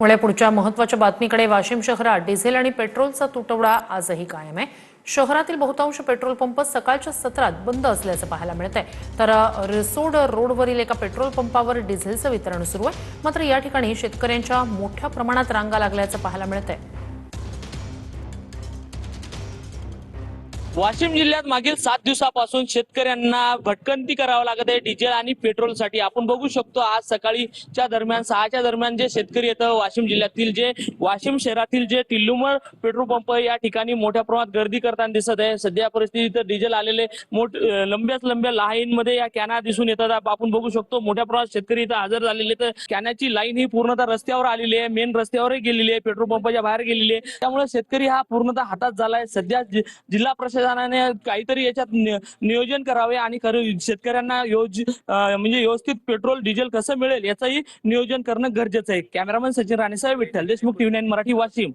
मुळे पुढच्या महत्त्वाच्या बातमीकडे वाशिम शहरात डिझेल आणि पेट्रोलचा तुटवडा आजही कायम आहे। शहरातील बहुतांश पेट्रोल पंप सकाळच्या सत्रात बंद असल्याचं पाहायला मिळतंय। तर रिसोड रोडवरील एका पेट्रोल पंपावर डिझेलचं वितरण सुरू आहे, मात्र या ठिकाणी शेतकऱ्यांच्या मोठ्या प्रमाणात रांगा लागल्याचं पाहायला मिळतंय। वाशिम जिल्ह्यात मागील 7 दिवसापासून शेतकऱ्यांना भटकंती करावं लागत आहे डिझेल आणि पेट्रोलसाठी। आपण बघू शकतो आज सकाळीच्या दरम्यान 6च्या दरम्यान जे शेतकरी येतं वाशिम जिल्ह्यातील जे वाशिम शहरातील जे टिल्लुमर पेट्रोल पंप या ठिकाणी मोठ्या प्रमाणात गर्दी करताना दिसत आहे। सध्या परिस्थितीत डिझेल आलेले लंब्याच लंब्या लाईन मध्ये या कॅना दिसून येतात। आपण बघू शकतो मोठ्या प्रमाणात शेतकरी इथं हजर झालेले, तर कॅनाची लाईन ही पूर्णतः रस्त्यावर आलेली आहे, मेन रस्त्यावरही गेलेली आहे, पेट्रोल पंपाच्या बाहेर गेलेली आहे। त्यामुळे शेतकरी हा पूर्णतः हातात झालाय। सध्या जिल्हा प्रशासनाने काहीतरी याच्यात नियोजन करावे आणि शेतकऱ्यांना म्हणजे व्यवस्थित पेट्रोल डिझेल कसं मिळेल याचंही नियोजन करणं गरजेचं आहे। कॅमेरामन सचिन राणेसह विठ्ठल देशमुख, TV9 मराठी, वाशिम।